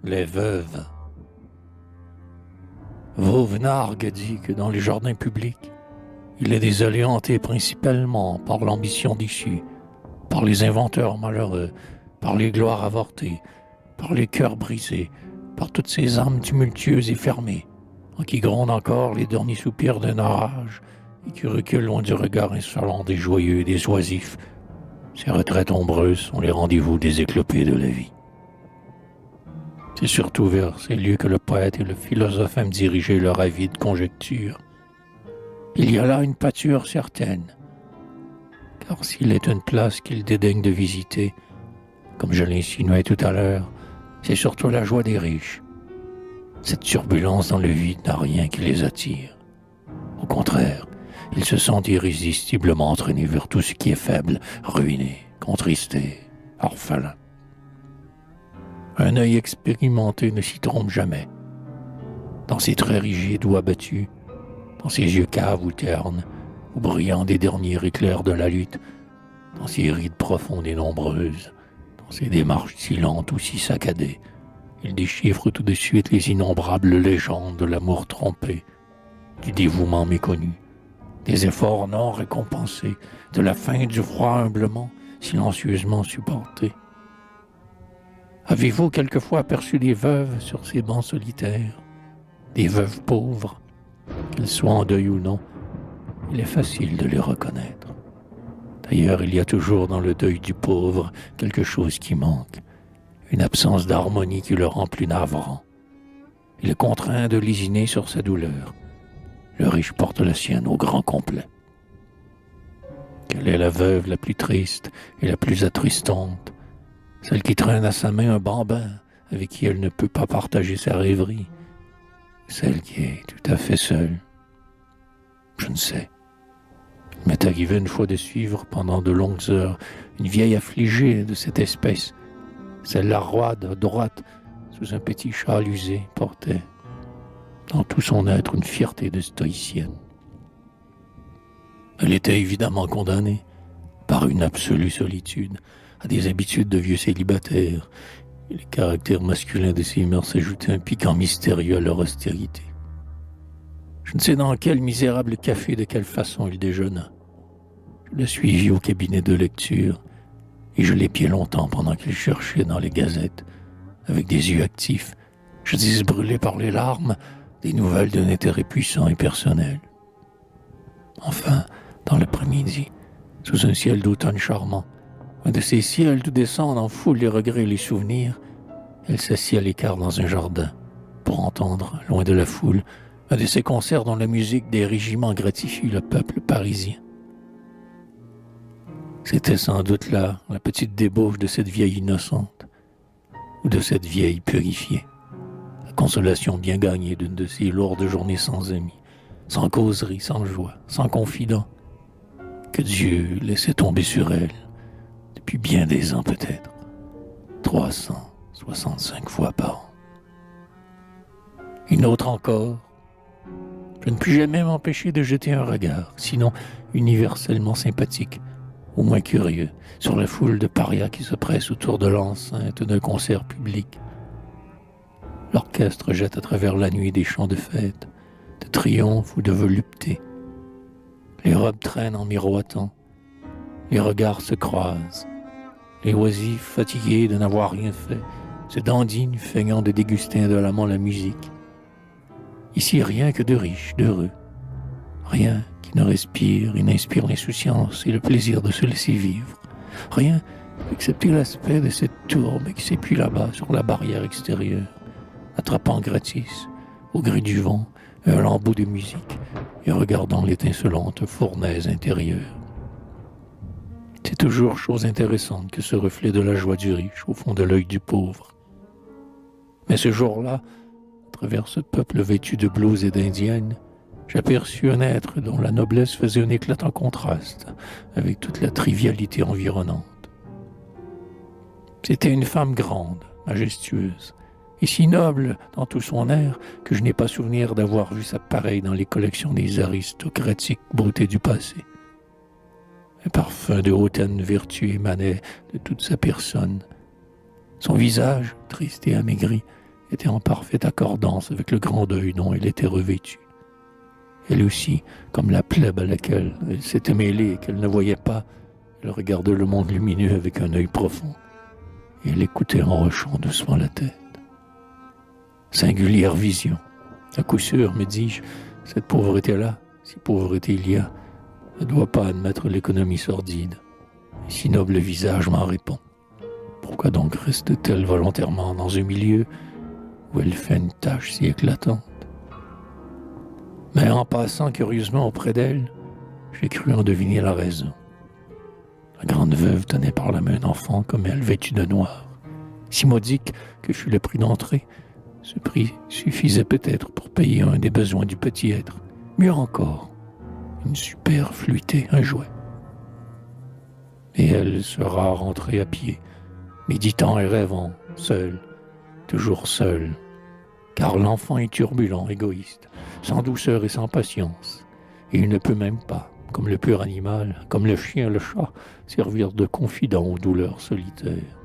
Les veuves. Vauvenargues dit que dans les jardins publics, il est désolé hanté principalement par l'ambition d'issue, par les inventeurs malheureux, par les gloires avortées, par les cœurs brisés, par toutes ces âmes tumultueuses et fermées, en qui grondent encore les derniers soupirs d'un orage et qui reculent loin du regard insolent des joyeux et des oisifs. Ces retraites ombreuses sont les rendez-vous des éclopés de la vie. C'est surtout vers ces lieux que le poète et le philosophe aiment diriger leur avide conjecture. Il y a là une pâture certaine, car s'il est une place qu'il dédaigne de visiter, comme je l'insinuais tout à l'heure, c'est surtout la joie des riches. Cette turbulence dans le vide n'a rien qui les attire. Au contraire, ils se sentent irrésistiblement entraînés vers tout ce qui est faible, ruiné, contristé, orphelin. Un œil expérimenté ne s'y trompe jamais. Dans ses traits rigides ou abattus, dans ses yeux caves ou ternes, ou brillants des derniers éclairs de la lutte, dans ses rides profondes et nombreuses, dans ses démarches si lentes ou si saccadées, il déchiffre tout de suite les innombrables légendes de l'amour trompé, du dévouement méconnu, des efforts non récompensés, de la faim et du froid humblement, silencieusement supportés. Avez-vous quelquefois aperçu des veuves sur ces bancs solitaires, des veuves pauvres, qu'elles soient en deuil ou non? Il est facile de les reconnaître. D'ailleurs, il y a toujours dans le deuil du pauvre quelque chose qui manque, une absence d'harmonie qui le rend plus navrant. Il est contraint de lésiner sur sa douleur. Le riche porte la sienne au grand complet. Quelle est la veuve la plus triste et la plus attristante? Celle qui traîne à sa main un bambin avec qui elle ne peut pas partager sa rêverie. Celle qui est tout à fait seule. Je ne sais. Il m'est arrivé une fois de suivre pendant de longues heures une vieille affligée de cette espèce. Celle-là roide, droite, sous un petit châle usé, portait dans tout son être une fierté de stoïcienne. Elle était évidemment condamnée, par une absolue solitude, à des habitudes de vieux célibataires, et les caractères masculins de ses mœurs s'ajoutaient un piquant mystérieux à leur austérité. Je ne sais dans quel misérable café de quelle façon il déjeuna. Je le suivis au cabinet de lecture, et je l'épiai longtemps pendant qu'il cherchait dans les gazettes, avec des yeux actifs, jadis brûlés par les larmes, des nouvelles d'un intérêt puissant et personnel. Enfin, dans l'après-midi, sous un ciel d'automne charmant, un de ces ciels d'où descendent en foule les regrets et les souvenirs, elle s'assit à l'écart dans un jardin, pour entendre, loin de la foule, un de ces concerts dont la musique des régiments gratifie le peuple parisien. C'était sans doute là la petite débauche de cette vieille innocente, ou de cette vieille purifiée, la consolation bien gagnée d'une de ces lourdes journées sans amis, sans causerie, sans joie, sans confident, que Dieu laissait tomber sur elle, depuis bien des ans peut-être, 365 fois par an. Une autre encore. Je ne puis jamais m'empêcher de jeter un regard, sinon universellement sympathique, au moins curieux, sur la foule de parias qui se presse autour de l'enceinte d'un concert public. L'orchestre jette à travers la nuit des chants de fête, de triomphe ou de volupté. Les robes traînent en miroitant, les regards se croisent. Les oisifs, fatigués de n'avoir rien fait, se dandinent, feignant de déguster indolemment la musique. Ici, rien que de riches, d'heureux. Rien qui ne respire et n'inspire l'insouciance et le plaisir de se laisser vivre. Rien, excepté l'aspect de cette tourbe qui s'épuise là-bas sur la barrière extérieure, attrapant gratis, au gré du vent, un lambeau de musique et regardant l'étincelante fournaise intérieure. C'est toujours chose intéressante que ce reflet de la joie du riche au fond de l'œil du pauvre. Mais ce jour-là, à travers ce peuple vêtu de blouses et d'indiennes, j'aperçus un être dont la noblesse faisait un éclatant contraste avec toute la trivialité environnante. C'était une femme grande, majestueuse, et si noble dans tout son air que je n'ai pas souvenir d'avoir vu sa pareille dans les collections des aristocratiques beautés du passé. Un parfum de hautaine vertu émanait de toute sa personne. Son visage, triste et amaigri, était en parfaite accordance avec le grand deuil dont elle était revêtue. Elle aussi, comme la plèbe à laquelle elle s'était mêlée et qu'elle ne voyait pas, elle regardait le monde lumineux avec un œil profond, et elle écoutait en hochant doucement la tête. Singulière vision. À coup sûr, me dis-je, cette pauvreté-là, si pauvreté il y a, ne doit pas admettre l'économie sordide. Et si noble visage m'en répond. Pourquoi donc reste-t-elle volontairement dans un milieu où elle fait une tâche si éclatante? Mais en passant curieusement auprès d'elle, j'ai cru en deviner la raison. La grande veuve tenait par la main un enfant comme elle vêtu de noir, si modique que fut le prix d'entrée. Ce prix suffisait peut-être pour payer un des besoins du petit être. Mieux encore, une superfluité, un jouet. Et elle sera rentrée à pied, méditant et rêvant, seule, toujours seule, car l'enfant est turbulent, égoïste, sans douceur et sans patience, et il ne peut même pas, comme le pur animal, comme le chien, le chat, servir de confident aux douleurs solitaires.